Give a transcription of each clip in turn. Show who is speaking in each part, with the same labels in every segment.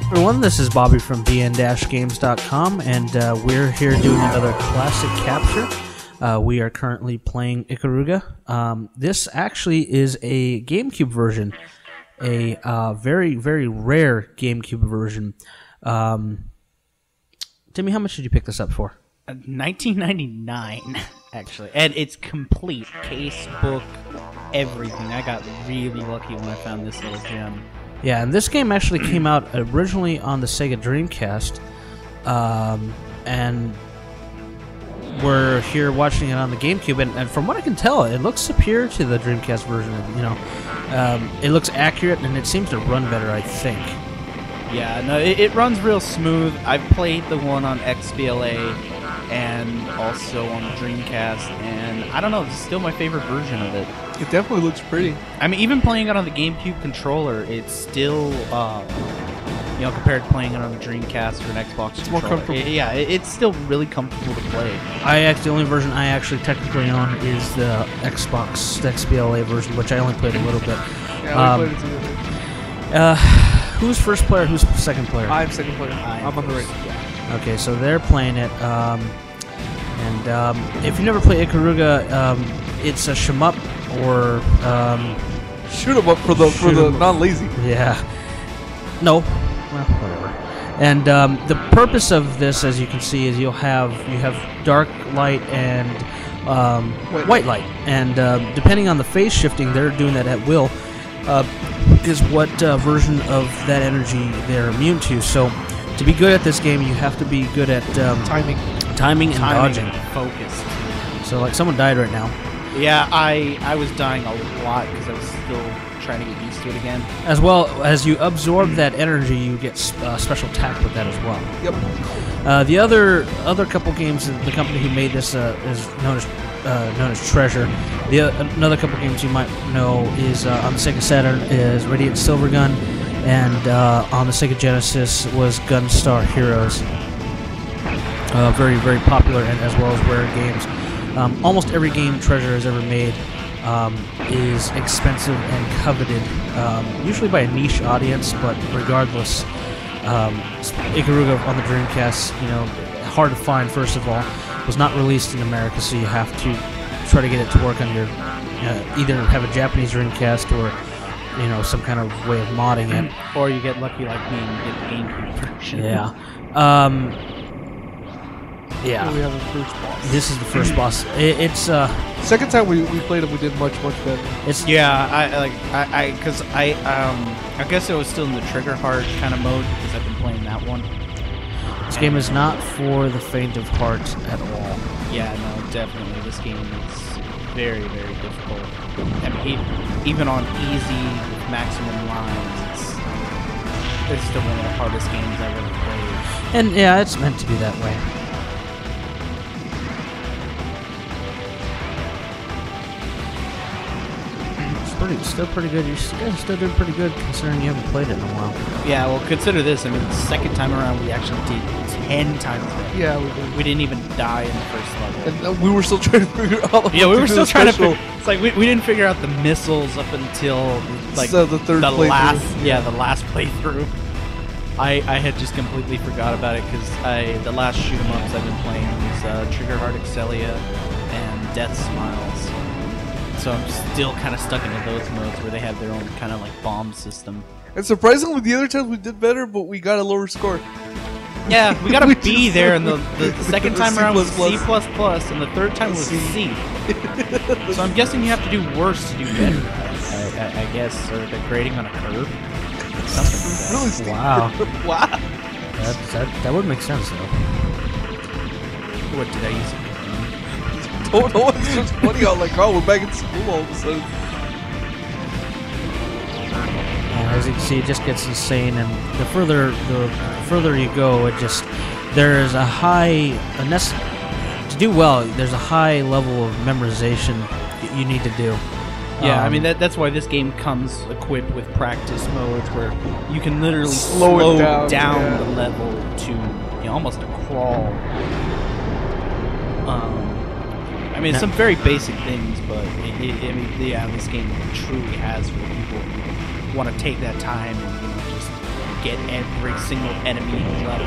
Speaker 1: Everyone, this is Bobby from bn-games.com, and we're here doing another classic capture. We are currently playing Ikaruga. This actually is a GameCube version, a very, very rare GameCube version. Timmy, how much did you pick this up for?
Speaker 2: $19.99, actually, and it's complete, case, book, everything. I got really lucky when I found this little gem.
Speaker 1: Yeah, and this game actually came out originally on the Sega Dreamcast, and we're here watching it on the GameCube, and from what I can tell, it looks superior to the Dreamcast version. You know, it looks accurate, and it seems to run better, I think.
Speaker 2: Yeah, no, it runs real smooth. I've played the one on XBLA and also on the Dreamcast, and I don't know, it's still my favorite version of it.
Speaker 3: It definitely looks pretty.
Speaker 2: I mean, even playing it on the GameCube controller, it's still, you know, compared to playing it on the Dreamcast or an Xbox controller.
Speaker 3: More comfortable.
Speaker 2: It's still really comfortable to play.
Speaker 1: The only version I actually technically own is the Xbox XBLA version, which I only played a little bit.
Speaker 3: Yeah, we played it together.
Speaker 1: Who's first player? Who's second player?
Speaker 3: I'm second player. I'm on the right.
Speaker 2: Yeah.
Speaker 1: Okay, so they're playing it. If you never play Ikaruga, it's a shmup or
Speaker 3: Shoot 'em up for the non-lazy.
Speaker 1: Yeah. No. Well, whatever. And the purpose of this, as you can see, is you have dark light and white light, and depending on the phase shifting, they're doing that at will. Is what version of that energy they're immune to. So, to be good at this game, you have to be good at timing and dodging.
Speaker 2: Focused.
Speaker 1: So, like, someone died right now.
Speaker 2: Yeah, I was dying a lot because I was still trying to get used to it again.
Speaker 1: As well as you absorb that energy, you get special attack with that as well.
Speaker 3: Yep.
Speaker 1: The other couple games, the company who made this is known as Treasure. Another couple games you might know is on the Sega Saturn is Radiant Silvergun, and on the Sega Genesis was Gunstar Heroes. Very, very popular, and as well as rare games. Almost every game Treasure has ever made is expensive and coveted, usually by a niche audience, but regardless, Ikaruga on the Dreamcast, you know, hard to find, first of all, was not released in America, so you have to try to get it to work on your, either have a Japanese Dreamcast or, you know, some kind of way of modding it.
Speaker 2: Or you get lucky like me and get the GameCube version.
Speaker 1: Yeah. Yeah.
Speaker 3: We have the first boss.
Speaker 1: This is the first boss. It's
Speaker 3: Second time we played it, we did much better.
Speaker 1: It's
Speaker 2: Yeah, I guess it was still in the trigger hard kind of mode because I've been playing that one.
Speaker 1: This game is not for the faint of heart at all.
Speaker 2: Yeah, no, definitely. This game is very, very difficult. I mean, even on easy with maximum lines, it's still one of the hardest games I've ever played.
Speaker 1: And yeah, it's meant to be that way. Still pretty good. You guys are still doing pretty good considering you haven't played it in a while.
Speaker 2: Yeah, well, consider this. I mean, the second time around, we actually did 10 times better.
Speaker 3: Yeah, we did.
Speaker 2: We didn't even die in the first level.
Speaker 3: And we were still trying to figure out.
Speaker 2: Yeah, we were still trying to. It's like we didn't figure out the missiles up until like
Speaker 3: So the third playthrough.
Speaker 2: the last playthrough. I had just completely forgot about it because the last shoot 'em ups I've been playing was Trigger Hard Excelia and Death Smiles. So I'm still kind of stuck into those modes where they have their own kind of like bomb system.
Speaker 3: And surprisingly, the other times we did better, but we got a lower score.
Speaker 2: Yeah, we got a B there, and the second
Speaker 3: The
Speaker 2: time
Speaker 3: C++.
Speaker 2: around was C++, and the third time was C. So I'm guessing you have to do worse to do better. I guess, or the grading on a curve. Something
Speaker 3: Really
Speaker 2: like
Speaker 3: steep.
Speaker 1: Wow.
Speaker 3: Wow.
Speaker 1: That would make sense though.
Speaker 2: that. What did I use?
Speaker 3: Don't know. It's just funny how like, oh, we're back in school all of a sudden.
Speaker 1: And as you can see, it just gets insane, and the further you go, there's a high, to do well, there's a high level of memorization you need to do.
Speaker 2: Yeah, I mean that's why this game comes equipped with practice modes where you can literally
Speaker 3: Slow
Speaker 2: down
Speaker 3: it down,
Speaker 2: the level to almost a crawl. I mean, some very basic things, but this game truly has for people who want to take that time and just get every single enemy level.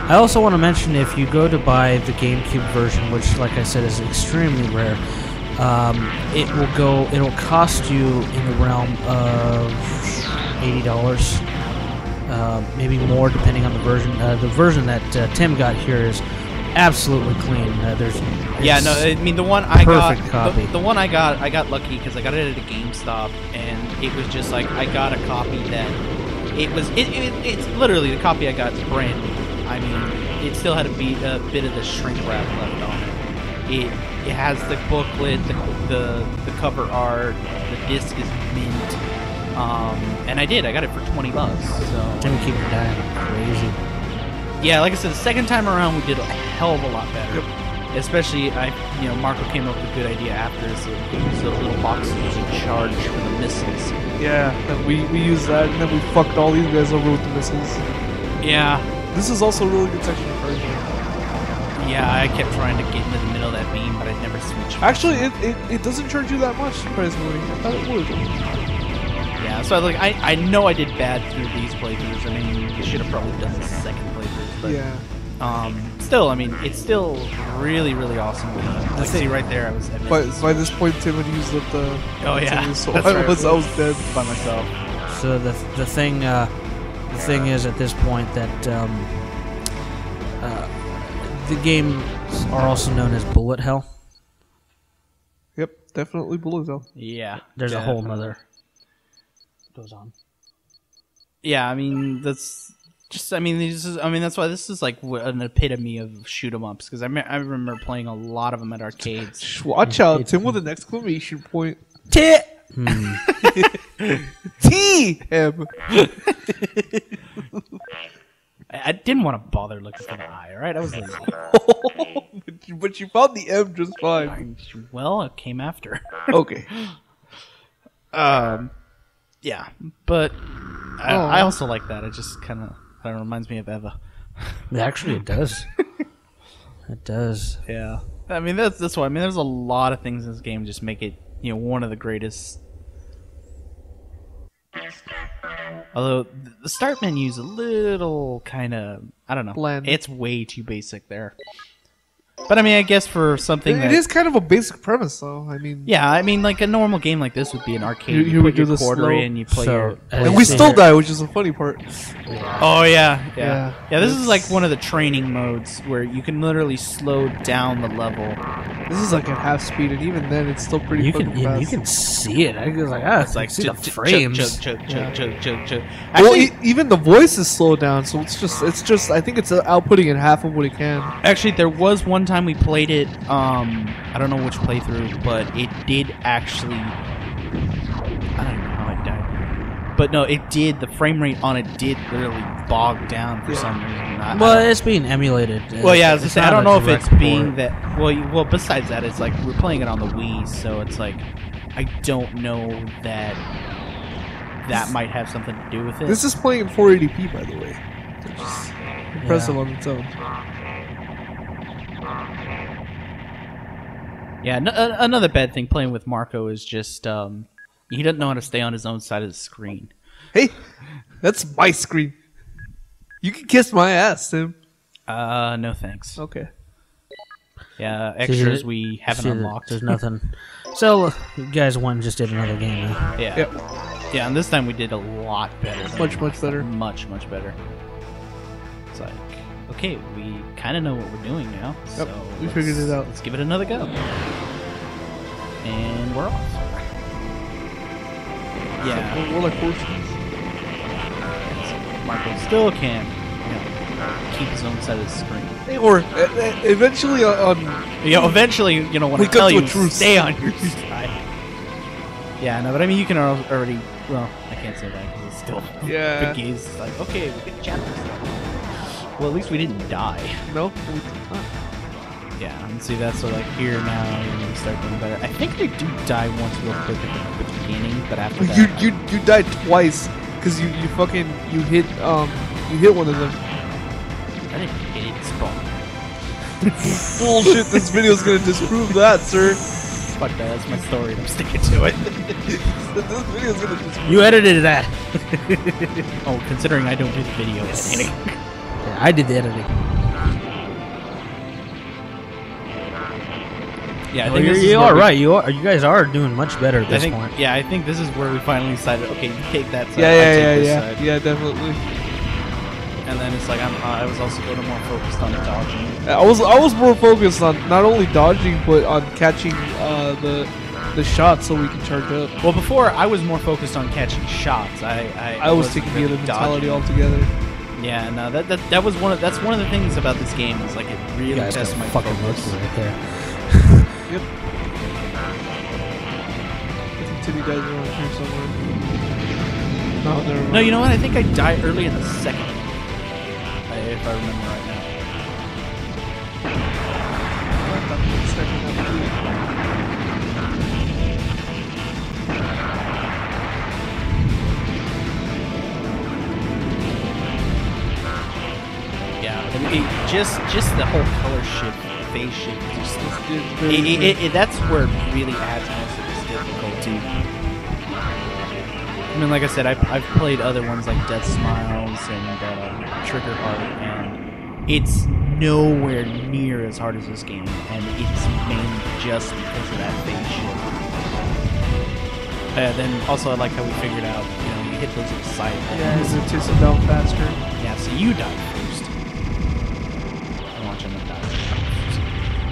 Speaker 1: I also want to mention, if you go to buy the GameCube version, which, like I said, is extremely rare, it'll cost you in the realm of $80, maybe more depending on the version. The version that Tim got here is absolutely clean.
Speaker 2: I mean the one I got,
Speaker 1: copy.
Speaker 2: the one I got lucky because I got it at a GameStop, and it was just like I got a copy that it's literally the copy I got is brand new. I mean, it still had a bit of the shrink wrap left on it. It has the booklet, the cover art, the disc is mint, and I got it for $20. So
Speaker 1: Tim keep dying crazy.
Speaker 2: Yeah, like I said, the second time around we did a hell of a lot better.
Speaker 3: Yep.
Speaker 2: Especially, Marco came up with a good idea after, so the little boxes in charge for the missiles.
Speaker 3: Yeah, and we used that, and then we fucked all these guys over with the missiles.
Speaker 2: Yeah.
Speaker 3: This is also a really good section of charge.
Speaker 2: Yeah, I kept trying to get into the middle of that beam, but I never switched.
Speaker 3: Actually, it doesn't charge you that much, surprisingly. I thought it would.
Speaker 2: Yeah, so I know I did bad through these playthroughs. I mean, I should have probably done the second playthrough, but
Speaker 3: yeah.
Speaker 2: Still, I mean, it's still really, really awesome. Like, see right there, I was.
Speaker 3: By this point, Tim had used up the.
Speaker 2: Oh yeah,
Speaker 3: so I was dead
Speaker 2: by myself.
Speaker 1: So the thing is, at this point, that the games are also known as bullet hell.
Speaker 3: Yep, definitely bullet hell.
Speaker 2: Yeah,
Speaker 1: there's a whole nother goes on.
Speaker 2: Yeah, I mean that's just. I mean that's why this is like an epitome of shoot 'em ups, because I remember playing a lot of them at arcades.
Speaker 3: Watch out, Tim with an exclamation point.
Speaker 1: Tit.
Speaker 3: T-M.
Speaker 2: I didn't want to bother looking for the I, alright? I was lazy.
Speaker 3: but you found the M just fine.
Speaker 2: Well, it came after.
Speaker 3: Okay.
Speaker 2: Yeah, but I also like that. It just kind of reminds me of Eva.
Speaker 1: Actually, it does. It does.
Speaker 2: Yeah. I mean, that's why. I mean, there's a lot of things in this game just make it, one of the greatest. Although the start menu is a little kind of, I don't know,
Speaker 3: bland.
Speaker 2: It's way too basic there. But I mean, I guess for something
Speaker 3: it is kind of a basic premise, though. I mean,
Speaker 2: yeah, I mean, like a normal game like this would be an arcade. You put your quarter in, you play your,
Speaker 3: and we still die, which is the funny part.
Speaker 2: Oh yeah. This is like one of the training modes where you can literally slow down the level.
Speaker 3: This is like at half speed, and even then, it's still pretty fast.
Speaker 1: You can see it. I was like, it's like see the frames.
Speaker 3: Well, even the voice is slowed down, so it's just. I think it's outputting at half of what it can.
Speaker 2: Actually, there was one time we played it. I don't know which playthrough, but it did actually. I don't know how it died, but no, it did. The frame rate on it did literally bog down for some reason.
Speaker 1: Well, it's being emulated.
Speaker 2: Well, yeah, as I say, I don't know if it's being that. Well, besides that, it's like we're playing it on the Wii, so it's like I don't know that might have something to do with it.
Speaker 3: This is playing in 480p, by the way, which is impressive on its own.
Speaker 2: Yeah, another bad thing playing with Marco is just he doesn't know how to stay on his own side of the screen.
Speaker 3: Hey, that's my screen. You can kiss my ass, Tim.
Speaker 2: No thanks.
Speaker 3: Okay.
Speaker 2: Yeah, extras we haven't unlocked.
Speaker 1: There's nothing. So, you guys went and just did another game, huh?
Speaker 2: Yeah.
Speaker 3: Yep.
Speaker 2: Yeah, and this time we did a lot better.
Speaker 3: Much better.
Speaker 2: Much better. It's like, okay, we kind of know what we're doing now.
Speaker 3: Yep,
Speaker 2: so
Speaker 3: we figured it out.
Speaker 2: Let's give it another go. And we're off. Yeah.
Speaker 3: We're like horses.
Speaker 2: Marco still can keep his own side of the screen.
Speaker 3: Or eventually on...
Speaker 2: Yeah, eventually, when I tell you, stay on your side. Yeah, no, but I mean, you can already... Well, I can't say that because it's still...
Speaker 3: Yeah.
Speaker 2: Big Gaze is like, okay, we get chapters. Well, at least we didn't die.
Speaker 3: No, we did not.
Speaker 2: Yeah, and see, that's so like here now, you're going to start doing better. I think I do die once real quick at the beginning, but after that...
Speaker 3: You died twice, because you hit one of them.
Speaker 2: I didn't hit it, spawn.
Speaker 3: Bullshit, this video's gonna disprove that, sir.
Speaker 2: fuck that. That's my story. I'm sticking to it.
Speaker 3: This video's gonna just...
Speaker 1: You edited that.
Speaker 2: Oh, considering I don't do the video editing.
Speaker 1: Yeah, I did the editing.
Speaker 2: Yeah, I
Speaker 1: Well,
Speaker 2: think this is
Speaker 1: you
Speaker 2: where
Speaker 1: are
Speaker 2: we-
Speaker 1: right. You guys are doing much better at
Speaker 2: I
Speaker 1: this
Speaker 2: think,
Speaker 1: point.
Speaker 2: yeah, I think this is where we finally decided. Okay, you take that side. I
Speaker 3: Yeah,
Speaker 2: take this side.
Speaker 3: yeah, definitely.
Speaker 2: And then it's like I was also a little more focused on dodging.
Speaker 3: I was more focused on not only dodging but on catching the shot so we can charge up.
Speaker 2: Well, before I was more focused on catching shots. I
Speaker 3: was
Speaker 2: wasn't
Speaker 3: taking the other
Speaker 2: really
Speaker 3: mentality
Speaker 2: dodging.
Speaker 3: altogether.
Speaker 2: Yeah, no, that was that's one of the things about this game is like it
Speaker 1: You
Speaker 2: really
Speaker 1: guys
Speaker 2: tests
Speaker 1: got
Speaker 2: my
Speaker 1: fucking
Speaker 2: focus.
Speaker 1: lucky right there.
Speaker 3: Yep. I think Titty dies around here somewhere. No, never mind.
Speaker 2: No, you know what? I think I died early in the second, if I remember right now. Yeah, just the whole color shift, phase shift, just that's where it really adds most of this difficulty. I mean, like I said, I've played other ones like Death Smiles and Trigger Heart, and it's nowhere near as hard as this game, and it's mainly just because of that phase shift. Then also I like how we figured out, you hit those at side
Speaker 3: Yeah,
Speaker 2: things.
Speaker 3: it takes them down faster.
Speaker 2: Yeah, so you died first. I'm watching them die.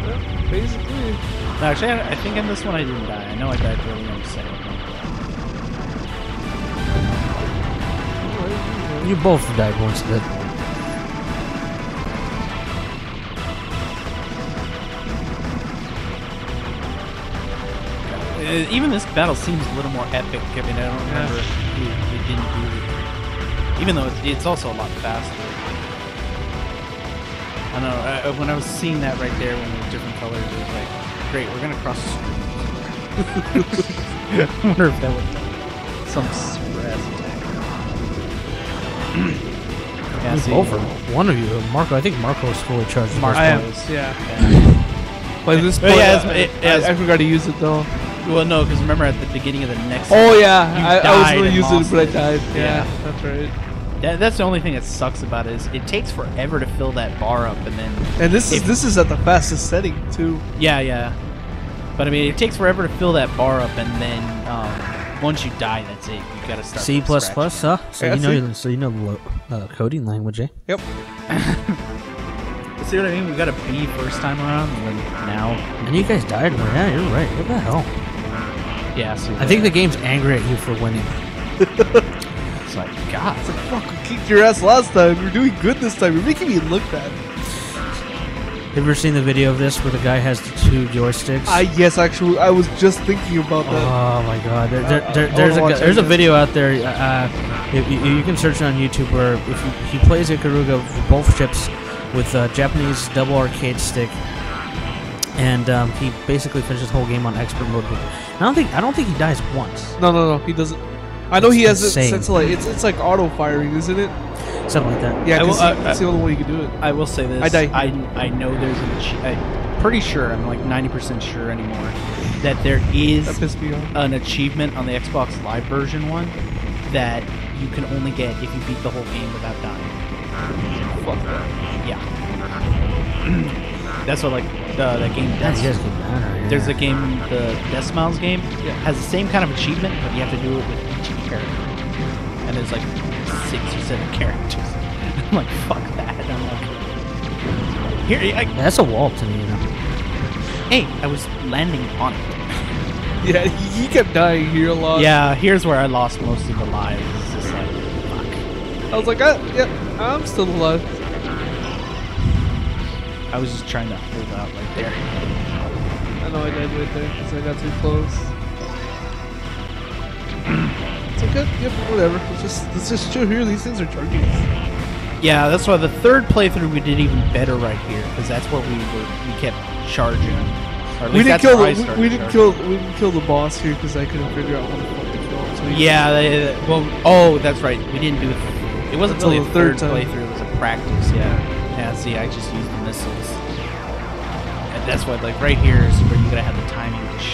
Speaker 3: Yeah, basically.
Speaker 2: No, actually, I think in this one I didn't die. I know I died early in the second one.
Speaker 1: You both died once, but
Speaker 2: Even this battle seems a little more epic. I mean, I don't remember it didn't do it. Even though it's also a lot faster. I don't know. When I was seeing that right there when it was different colors, it was like, great, we're going to cross the street. I wonder if that was some spraz attack. Yeah, see,
Speaker 1: both are one of you. Marco, I think Marco is fully charged.
Speaker 2: Marco
Speaker 3: I am.
Speaker 2: is.
Speaker 3: Yeah.
Speaker 2: Yeah.
Speaker 3: By this
Speaker 2: Oh,
Speaker 3: point,
Speaker 2: yeah,
Speaker 3: I forgot to use it though.
Speaker 2: Well, no, because remember at the beginning of the next.
Speaker 3: Oh yeah,
Speaker 2: You
Speaker 3: I was
Speaker 2: died
Speaker 3: gonna
Speaker 2: and
Speaker 3: use
Speaker 2: lost
Speaker 3: it, but I
Speaker 2: it.
Speaker 3: died.
Speaker 2: Yeah.
Speaker 3: Yeah, that's right.
Speaker 2: That's the only thing that sucks about it is it takes forever to fill that bar up, and then
Speaker 3: And this is at the fastest setting too.
Speaker 2: yeah. But I mean, it takes forever to fill that bar up, and then once you die, that's it. You gotta start.
Speaker 1: C++,
Speaker 2: from scratch.
Speaker 1: huh? So
Speaker 3: Yeah,
Speaker 1: you know the coding language, eh?
Speaker 3: Yep.
Speaker 2: See what I mean? We got a B first time around, and then now.
Speaker 1: And you guys died. Well, yeah, you're right. What the hell?
Speaker 2: Yeah. See,
Speaker 1: I think the game's angry at you for winning.
Speaker 2: it's like God.
Speaker 3: It's like, fuck, we kicked your ass last time. You're doing good this time. You're making me look bad.
Speaker 1: Have you ever seen the video of this where the guy has the two joysticks?
Speaker 3: Yes, actually, I was just thinking about that.
Speaker 1: Oh my god!
Speaker 3: There's
Speaker 1: There's a video out there. You can search it on YouTube where if he plays Ikaruga for both ships with Japanese double arcade stick, and he basically finishes the whole game on expert mode. I don't think he dies once.
Speaker 3: No, he doesn't. I know
Speaker 1: It's
Speaker 3: he has it
Speaker 1: insane.
Speaker 3: set to like it's like auto firing, isn't it?
Speaker 1: Something like that.
Speaker 3: Yeah,
Speaker 2: I will-
Speaker 3: 'cause it's the only way you can do it.
Speaker 2: I will say this.
Speaker 3: I die.
Speaker 2: I know there's I'm pretty sure. I'm like 90% sure anymore that there is
Speaker 3: That pissed me off.
Speaker 2: an achievement on the Xbox Live version one that you can only get if you beat the whole game without dying.
Speaker 3: Fuck that.
Speaker 2: Yeah. That's what like that game
Speaker 1: Yeah,
Speaker 2: does.
Speaker 1: you guys get mad at
Speaker 2: There's a game, the Death Smiles game, has the same kind of achievement, but you have to do it with each character. And there's like 6 or 7 characters. I'm like, fuck that. I'm like, here,
Speaker 1: That's a wall to me, you know.
Speaker 2: hey, I was landing on it.
Speaker 3: Yeah, he kept dying here a lot.
Speaker 2: Yeah, here's where I lost most of the lives. It's just like, fuck.
Speaker 3: I was like, I'm still alive.
Speaker 2: I was just trying to hold out right there.
Speaker 3: I know I died right there because I got too close. It's okay. Yep, whatever. Let's just chill here. These things are charging us.
Speaker 2: Yeah, that's why the third playthrough we did even better right here, because that's where we kept charging. Or at
Speaker 3: We
Speaker 2: least
Speaker 3: didn't
Speaker 2: that's where I
Speaker 3: kill
Speaker 2: started
Speaker 3: we didn't
Speaker 2: charging.
Speaker 3: kill the boss here because I couldn't figure out what the fuck to kill him. So we-
Speaker 2: Yeah, well, oh, that's right. We didn't do it. It wasn't
Speaker 3: Until
Speaker 2: really a
Speaker 3: the
Speaker 2: third
Speaker 3: third time.
Speaker 2: playthrough. It was a practice. Yeah. Yeah. See, I just used the missiles, and that's why, like, right here is where you gotta have the timing to